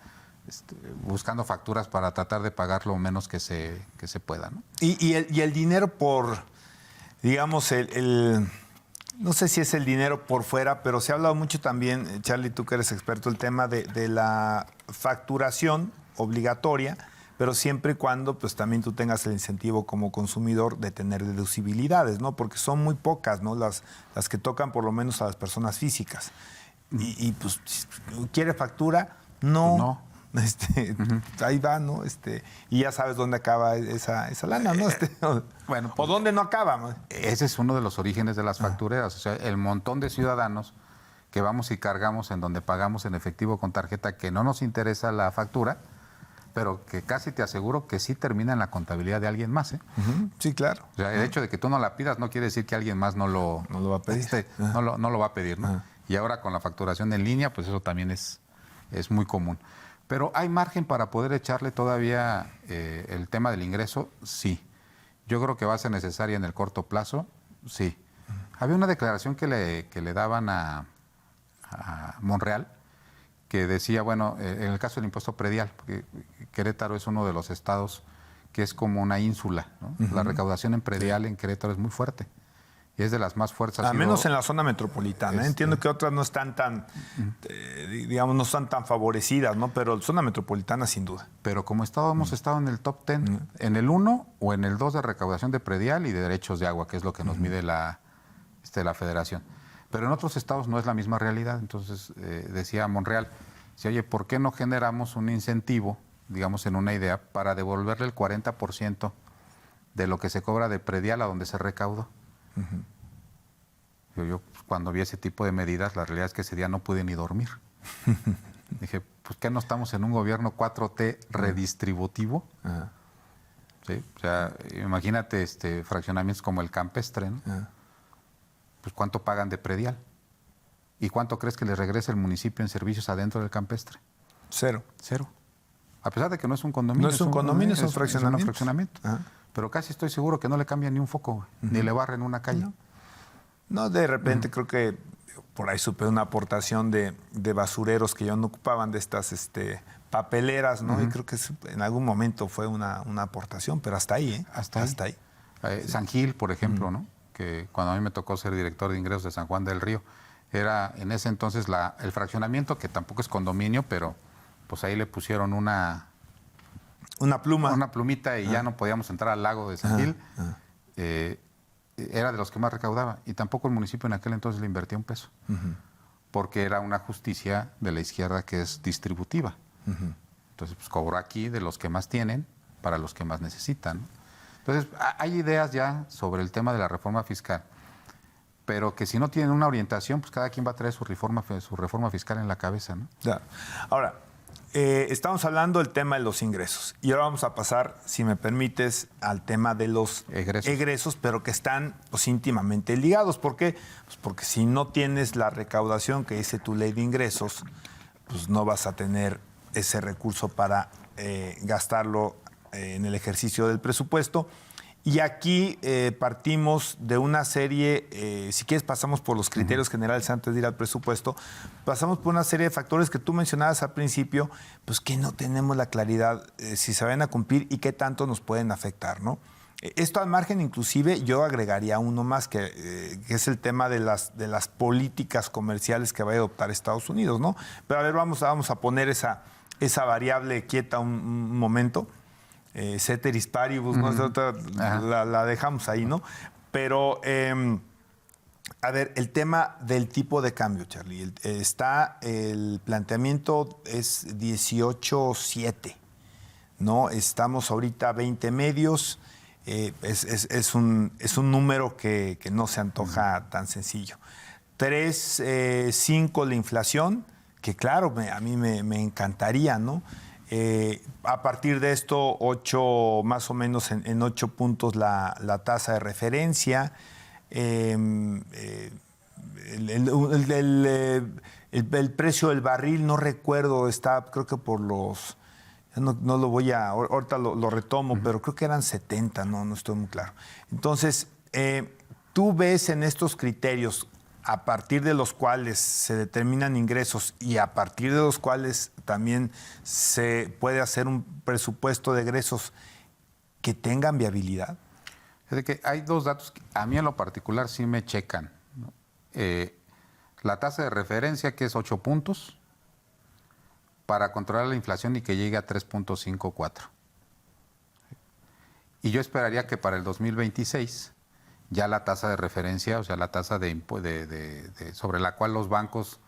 buscando facturas para tratar de pagar lo menos que se pueda, ¿no? Y el dinero por, digamos, no sé si es el dinero por fuera, pero se ha hablado mucho también, Charlie, tú que eres experto, el tema de la facturación obligatoria, pero siempre y cuando pues también tú tengas el incentivo como consumidor de tener deducibilidades, ¿no? Porque son muy pocas, ¿no? Las que tocan por lo menos a las personas físicas. Y pues, ¿quiere factura? No. Ahí va, ¿no? Y ya sabes dónde acaba esa lana, ¿no? Bueno, pues, ¿o dónde no acaba? Ese es uno de los orígenes de las factureras. O sea, el montón de ciudadanos que vamos y cargamos en donde pagamos en efectivo con tarjeta, que no nos interesa la factura, pero que casi te aseguro que sí termina en la contabilidad de alguien más. Sí, claro. O sea, el hecho de que tú no la pidas no quiere decir que alguien más no lo va a pedir. no lo va a pedir, ¿no? Y ahora con la facturación en línea, pues eso también es muy común. Pero ¿hay margen para poder echarle todavía el tema del ingreso? Sí. Yo creo que va a ser necesaria en el corto plazo, sí. Había una declaración que le daban a Monreal, que decía, bueno, en el caso del impuesto predial, porque Querétaro es uno de los estados que es como una ínsula, ¿no? La recaudación en predial en Querétaro es muy fuerte. Y es de las más fuertes. Al menos en la zona metropolitana. Entiendo que otras no están tan, digamos, no están tan favorecidas, ¿no? Pero zona metropolitana sin duda. Pero como estado hemos estado en el top 10, en el 1 o en el 2 de recaudación de predial y de derechos de agua, que es lo que nos mide la federación. Pero en otros estados no es la misma realidad. Entonces, decía Monreal, oye, ¿por qué no generamos un incentivo, digamos, en una idea, para devolverle el 40% de lo que se cobra de predial a donde se recaudó? Yo cuando vi ese tipo de medidas, la realidad es que ese día no pude ni dormir. Dije, pues ¿qué no estamos en un gobierno 4T redistributivo? ¿Sí? O sea, imagínate fraccionamientos como el Campestre, ¿no? Pues ¿cuánto pagan de predial? ¿Y cuánto crees que les regresa el municipio en servicios adentro del Campestre? Cero. A pesar de que no es un condominio. No es un condominio, es un fraccionamiento. Es un fraccionamiento. Pero casi estoy seguro que no le cambian ni un foco, ni le barren una calle. No, de repente creo que por ahí supe una aportación de basureros que ya no ocupaban de estas papeleras, ¿no? Y creo que en algún momento fue una aportación, pero hasta ahí, ¿eh? Hasta ahí. San Gil, por ejemplo, ¿no? Que cuando a mí me tocó ser director de ingresos de San Juan del Río, era en ese entonces el fraccionamiento, que tampoco es condominio, pero pues ahí le pusieron una plumita y ya no podíamos entrar al lago de San Gil. Era de los que más recaudaba y tampoco el municipio en aquel entonces le invertía un peso, porque era una justicia de la izquierda que es distributiva. Entonces, pues cobró aquí de los que más tienen para los que más necesitan, ¿no? Entonces, hay ideas ya sobre el tema de la reforma fiscal, pero que si no tienen una orientación, pues cada quien va a traer su reforma fiscal en la cabeza, ¿no? Ya. Ahora, estamos hablando del tema de los ingresos y ahora vamos a pasar, si me permites, al tema de los egresos, pero que están pues, íntimamente ligados. ¿Por qué? Pues porque si no tienes la recaudación que dice tu ley de ingresos, pues no vas a tener ese recurso para gastarlo en el ejercicio del presupuesto. Y aquí partimos de una serie, si quieres pasamos por los criterios generales antes de ir al presupuesto, pasamos por una serie de factores que tú mencionabas al principio, pues que no tenemos la claridad si se van a cumplir y qué tanto nos pueden afectar, ¿no? Esto al margen, inclusive, yo agregaría uno más, que es el tema de las políticas comerciales que va a adoptar Estados Unidos, ¿no? Pero a ver, vamos a poner esa variable quieta un momento. Ceteris paribus, ¿no? La dejamos ahí, ¿no? Pero, a ver, el tema del tipo de cambio, Charlie. El planteamiento es 18.7, ¿no? Estamos ahorita a 20 medios. Es un número que no se antoja tan sencillo. 3.5 la inflación, que claro, a mí me encantaría, ¿no? A partir de esto, 8, más o menos en 8 puntos la tasa de referencia. El precio del barril, no recuerdo, está creo que por los... No lo voy a... Ahorita lo retomo, pero creo que eran 70, no estoy muy claro. Entonces, tú ves en estos criterios, a partir de los cuales se determinan ingresos y a partir de los cuales también se puede hacer un presupuesto de egresos que tengan viabilidad. Es de que hay dos datos que a mí en lo particular sí me checan, ¿no? La tasa de referencia, que es 8 puntos, para controlar la inflación y que llegue a 3.54. Y yo esperaría que para el 2026... ya la tasa de referencia, o sea, la tasa sobre la cual los bancos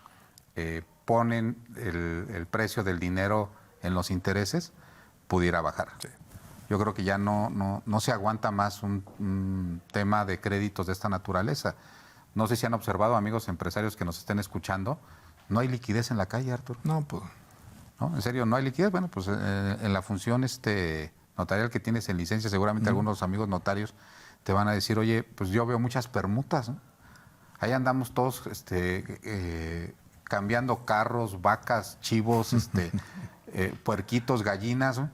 ponen el precio del dinero en los intereses, pudiera bajar. Sí. Yo creo que ya no se aguanta más un tema de créditos de esta naturaleza, No sé si han observado, amigos empresarios que nos estén escuchando, no hay liquidez en la calle, Arturo. No, pues. ¿No? En serio, no hay liquidez. Bueno, pues en la función notarial que tienes en licencia, seguramente algunos amigos notarios te van a decir, oye, pues yo veo muchas permutas, ¿no? Ahí andamos todos cambiando carros, vacas, chivos, puerquitos, gallinas, ¿no?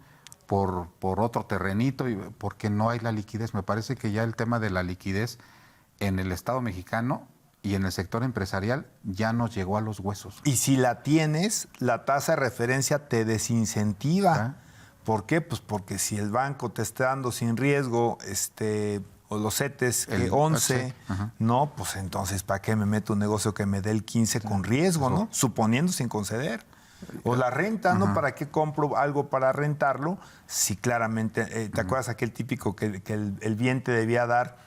por otro terrenito, porque no hay la liquidez. Me parece que ya el tema de la liquidez en el Estado mexicano y en el sector empresarial ya nos llegó a los huesos. Y si la tienes, la tasa de referencia te desincentiva. ¿Por qué? Pues porque si el banco te está dando sin riesgo, o los CETES, 11, no, pues entonces, ¿para qué me meto un negocio que me dé el 15 con riesgo, no? Suponiendo sin conceder. O la renta, ¿no? ¿Para qué compro algo para rentarlo? Si claramente, ¿te acuerdas aquel típico que el bien te debía dar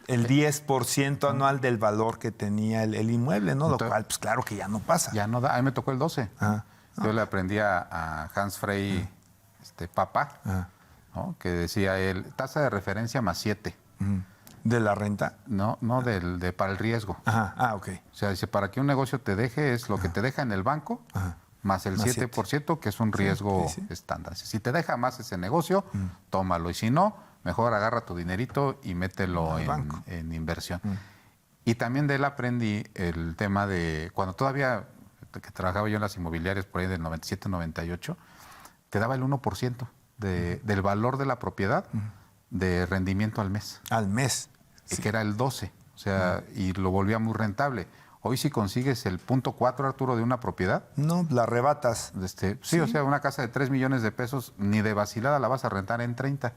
el 10% anual del valor que tenía el inmueble, ¿no? Lo cual, pues claro que ya no pasa. Ya no da. A mí me tocó el 12. Yo le aprendí a Hans Frey Papa, ¿no? Que decía él, tasa de referencia más 7. ¿De la renta? No, para el riesgo. Ok. O sea, dice, para que un negocio te deje es lo que te deja en el banco, más el 7%, que es un riesgo estándar. Si te deja más ese negocio, tómalo. Y si no, mejor agarra tu dinerito y mételo en inversión. Y también de él aprendí el tema de, cuando todavía que trabajaba yo en las inmobiliarias por ahí del 97, 98, te daba el 1% del valor de la propiedad de rendimiento al mes. Al mes. Que era el 12, o sea, y lo volvía muy rentable. Hoy si consigues el 0.4, Arturo, de una propiedad... No, la arrebatas. Sí, o sea, una casa de 3 millones de pesos, ni de vacilada la vas a rentar en 30.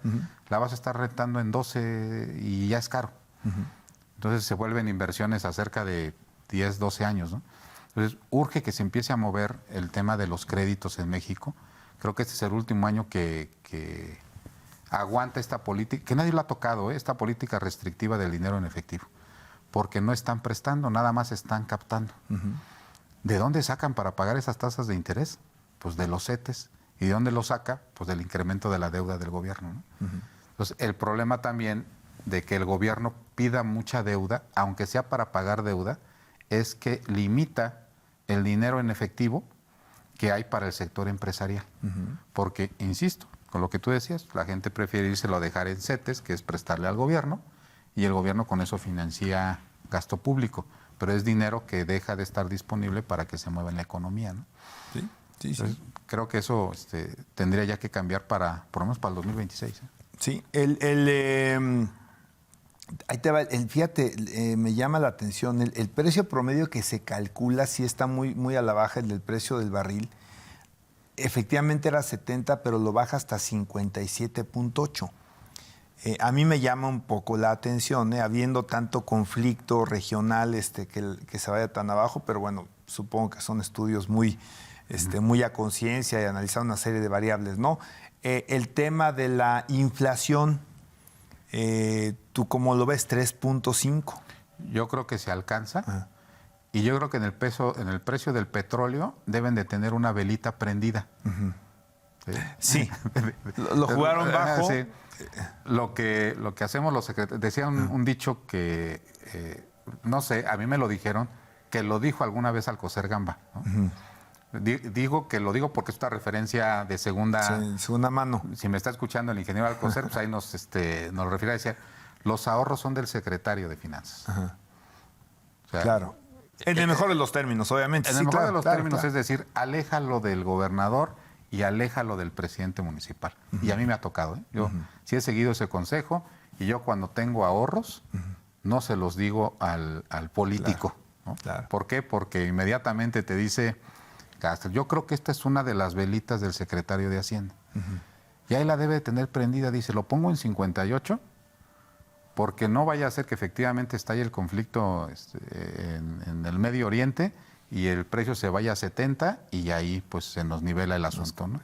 La vas a estar rentando en 12 y ya es caro. Entonces se vuelven inversiones a cerca de 10, 12 años, ¿no? Entonces urge que se empiece a mover el tema de los créditos en México. Creo que este es el último año que aguanta esta política, que nadie lo ha tocado, esta política restrictiva del dinero en efectivo. Porque no están prestando, nada más están captando. ¿De dónde sacan para pagar esas tasas de interés? Pues de los CETES. ¿Y de dónde lo saca? Pues del incremento de la deuda del gobierno, ¿no? Entonces, el problema también de que el gobierno pida mucha deuda, aunque sea para pagar deuda, es que limita el dinero en efectivo que hay para el sector empresarial. Porque, insisto, con lo que tú decías, la gente prefiere írselo a dejar en CETES, que es prestarle al gobierno, y el gobierno con eso financia gasto público, pero es dinero que deja de estar disponible para que se mueva en la economía, ¿no? Sí. Entonces, creo que eso tendría ya que cambiar por lo menos para el 2026. Sí, ahí te va, fíjate, me llama la atención, el precio promedio que se calcula sí está muy, muy a la baja, el del precio del barril. Efectivamente era 70, pero lo baja hasta 57.8. A mí me llama un poco la atención, habiendo tanto conflicto regional que se vaya tan abajo, pero bueno, supongo que son estudios muy a conciencia y analizar una serie de variables, ¿no? El tema de la inflación, ¿tú cómo lo ves? 3.5. Yo creo que se alcanza. Y yo creo que en el precio del petróleo deben de tener una velita prendida. Sí. Lo jugaron bajo. Sí. Lo que hacemos los secretarios, decía un dicho que, no sé, a mí me lo dijeron, que lo dijo alguna vez Alcocer Gamba, ¿no? Digo que lo digo porque es una referencia de segunda mano. Si me está escuchando el ingeniero Alcocer, pues ahí nos refiere a decir, los ahorros son del secretario de Finanzas. O sea, claro. En el mejor de los términos, obviamente. En el mejor de los términos, es decir, aléjalo del gobernador y aléjalo del presidente municipal. Y a mí me ha tocado. Yo sí he seguido ese consejo y yo cuando tengo ahorros no se los digo al político. ¿No? Claro. ¿Por qué? Porque inmediatamente te dice, yo creo que esta es una de las velitas del secretario de Hacienda. Y ahí la debe de tener prendida, dice, lo pongo en 58 porque no vaya a ser que efectivamente estalle el conflicto en el Medio Oriente y el precio se vaya a 70 y ahí pues se nos nivela el asunto, ¿no?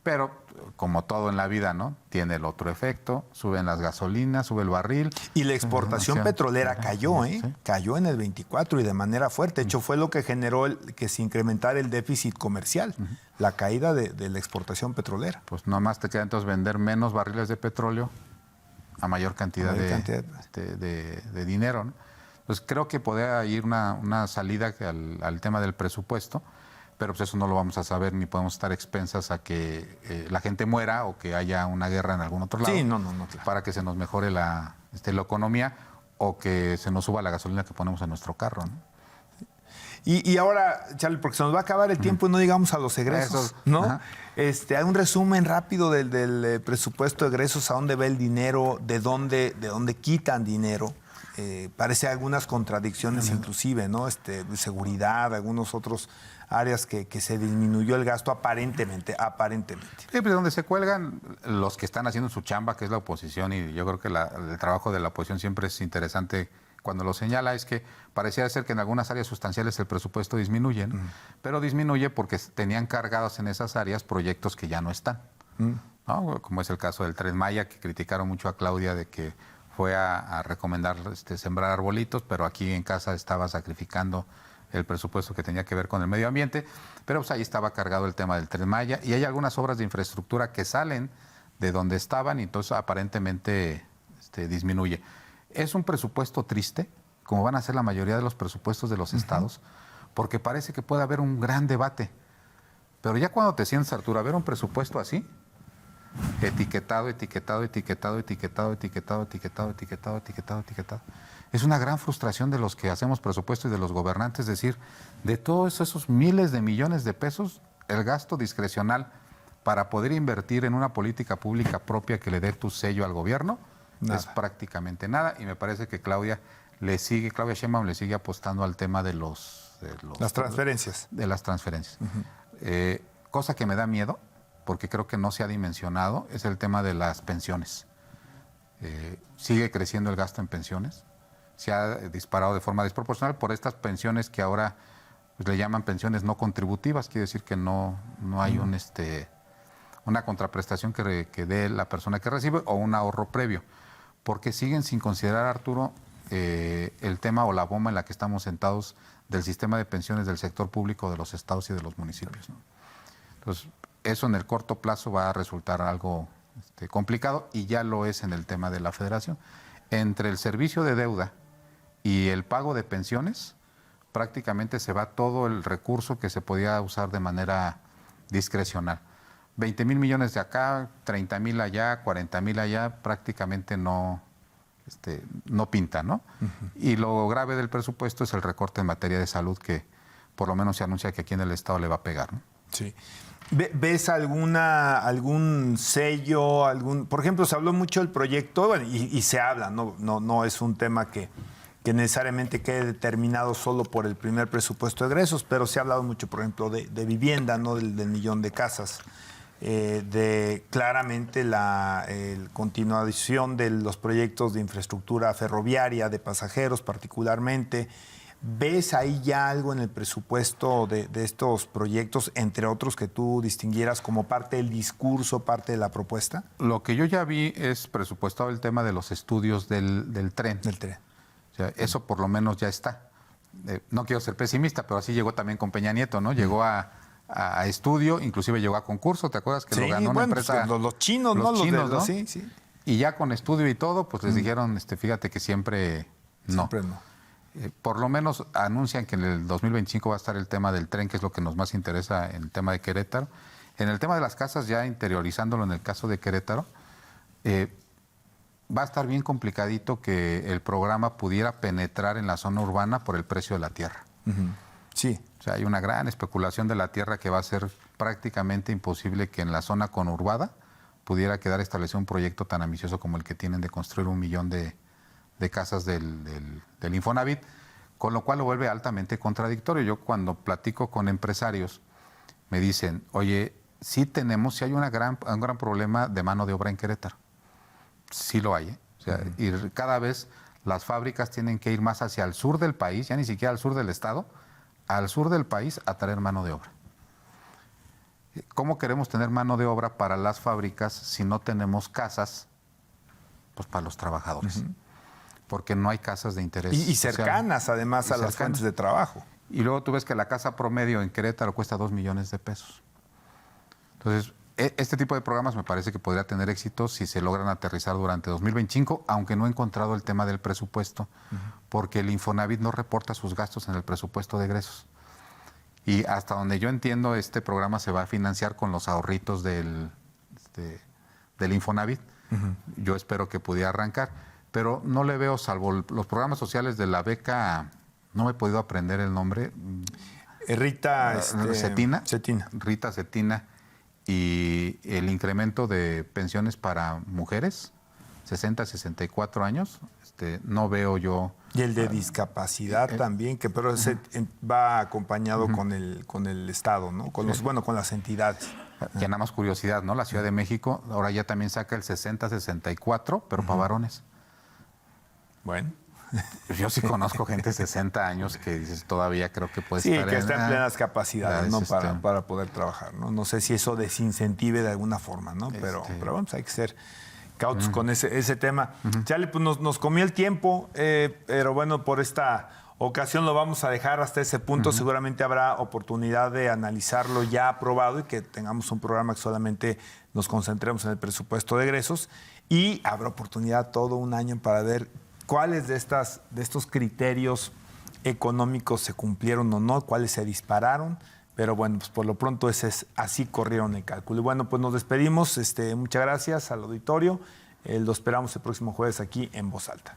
Pero como todo en la vida, ¿no? Tiene el otro efecto, suben las gasolinas, sube el barril. Y la exportación petrolera cayó, ¿eh? Sí. Cayó en el 24 y de manera fuerte. De hecho, fue lo que generó que se incrementara el déficit comercial, la caída de la exportación petrolera. Pues nomás te queda entonces vender menos barriles de petróleo a mayor cantidad de dinero, ¿no? Pues creo que podría ir una salida al tema del presupuesto, pero pues eso no lo vamos a saber ni podemos estar expensas a que la gente muera o que haya una guerra en algún otro lado. Sí, no, claro. Para que se nos mejore la economía o que se nos suba la gasolina que ponemos en nuestro carro, ¿no? Y ahora, Charlie, porque se nos va a acabar el tiempo y no llegamos a los egresos, ¿no? Hay un resumen rápido del presupuesto de egresos, a dónde va el dinero, de dónde quitan dinero. Parece algunas contradicciones inclusive, ¿no? De seguridad, algunos otros áreas que se disminuyó el gasto aparentemente. Sí, pues donde se cuelgan los que están haciendo su chamba, que es la oposición, y yo creo que el trabajo de la oposición siempre es interesante cuando lo señala, es que parecía ser que en algunas áreas sustanciales el presupuesto disminuye, ¿no? Pero disminuye porque tenían cargados en esas áreas proyectos que ya no están, ¿no? Como es el caso del Tren Maya, que criticaron mucho a Claudia de que fue a recomendar sembrar arbolitos, pero aquí en casa estaba sacrificando el presupuesto que tenía que ver con el medio ambiente, pero pues ahí estaba cargado el tema del Tren Maya, y hay algunas obras de infraestructura que salen de donde estaban y entonces aparentemente disminuye. Es un presupuesto triste, como van a ser la mayoría de los presupuestos de los estados, porque parece que puede haber un gran debate. Pero ya cuando te sientes, Arturo, a ver un presupuesto así, etiquetado, es una gran frustración de los que hacemos presupuesto y de los gobernantes, es decir, de todos esos miles de millones de pesos, el gasto discrecional para poder invertir en una política pública propia que le dé tu sello al gobierno, es prácticamente nada, y me parece que Claudia Sheinbaum le sigue apostando al tema de las transferencias. De las transferencias. Cosa que me da miedo, porque creo que no se ha dimensionado, es el tema de las pensiones. Sigue creciendo el gasto en pensiones, se ha disparado de forma desproporcional por estas pensiones que ahora pues, le llaman pensiones no contributivas, quiere decir que no hay una contraprestación que dé la persona que recibe o un ahorro previo. Porque siguen sin considerar, Arturo, el tema o la bomba en la que estamos sentados del sistema de pensiones del sector público de los estados y de los municipios, ¿no? Entonces, eso en el corto plazo va a resultar algo complicado, y ya lo es en el tema de la federación. Entre el servicio de deuda y el pago de pensiones, prácticamente se va todo el recurso que se podía usar de manera discrecional. 20,000 millones de acá, 30,000 allá, 40,000 allá, prácticamente no pinta, ¿no? Y lo grave del presupuesto es el recorte en materia de salud, que por lo menos se anuncia que aquí en el Estado le va a pegar, ¿no? Sí. ¿Ves algún sello, por ejemplo, se habló mucho del proyecto, bueno, y se habla, no es un tema que necesariamente quede determinado solo por el primer presupuesto de egresos, pero se ha hablado mucho, por ejemplo, de vivienda, ¿no? del millón de casas. De claramente la continuación de los proyectos de infraestructura ferroviaria, de pasajeros particularmente. ¿Ves ahí ya algo en el presupuesto de estos proyectos, entre otros, que tú distinguieras como parte del discurso, parte de la propuesta? Lo que yo ya vi es presupuestado el tema de los estudios del tren. Del tren. O sea, eso por lo menos ya está. No quiero ser pesimista, pero así llegó también con Peña Nieto, ¿no? Llegó a estudio, inclusive llegó a concurso, ¿te acuerdas que lo ganó una empresa? Pues los chinos, ¿no? ¿no? Sí, sí. Y ya con estudio y todo, pues les dijeron, fíjate que siempre no. Siempre no. Por lo menos anuncian que en el 2025 va a estar el tema del tren, que es lo que nos más interesa en el tema de Querétaro. En el tema de las casas, ya interiorizándolo en el caso de Querétaro, va a estar bien complicadito que el programa pudiera penetrar en la zona urbana por el precio de la tierra. Sí. O sea, hay una gran especulación de la tierra que va a ser prácticamente imposible que en la zona conurbada pudiera quedar establecido un proyecto tan ambicioso como el que tienen de construir 1 millón de casas del Infonavit, con lo cual lo vuelve altamente contradictorio. Yo cuando platico con empresarios me dicen, oye, sí hay un gran problema de mano de obra en Querétaro. Sí lo hay, ¿eh? O sea, y cada vez las fábricas tienen que ir más hacia el sur del país, ya ni siquiera al sur del estado, al sur del país a traer mano de obra. ¿Cómo queremos tener mano de obra para las fábricas si no tenemos casas, pues, para los trabajadores? Porque no hay casas de interés y cercanas, social, además, a las fuentes de trabajo. Y luego tú ves que la casa promedio en Querétaro cuesta 2 millones de pesos. Entonces, Este tipo de programas me parece que podría tener éxito si se logran aterrizar durante 2025, aunque no he encontrado el tema del presupuesto, porque el Infonavit no reporta sus gastos en el presupuesto de egresos. Y hasta donde yo entiendo, este programa se va a financiar con los ahorritos del Infonavit. Yo espero que pudiera arrancar, pero no le veo, salvo los programas sociales de la beca, no me he podido aprender el nombre. Rita Cetina. Cetina. Rita Cetina. Y el incremento de pensiones para mujeres, 60 a 64 años, no veo yo. Y el de discapacidad también, que pero ese va acompañado con el Estado, ¿no? Con con las entidades. Ya nada más curiosidad, ¿no? La Ciudad de México ahora ya también saca el 60-64, pero para varones. Bueno. Yo sí conozco gente de 60 años que dices, todavía creo que puede estar que está en plenas capacidades, ¿no? sistema. Para poder trabajar, ¿no? No sé si eso desincentive de alguna forma, ¿no? Pero vamos, hay que ser cautos con ese tema. Charlie, pues nos comió el tiempo, pero bueno, por esta ocasión lo vamos a dejar hasta ese punto. Seguramente habrá oportunidad de analizarlo ya aprobado y que tengamos un programa que solamente nos concentremos en el presupuesto de egresos, y habrá oportunidad todo un año para ver cuáles de estos criterios económicos se cumplieron o no, cuáles se dispararon. Pero bueno, pues por lo pronto así corrieron el cálculo. Y bueno, pues nos despedimos. Muchas gracias al auditorio. Lo esperamos el próximo jueves aquí en Voz Alta.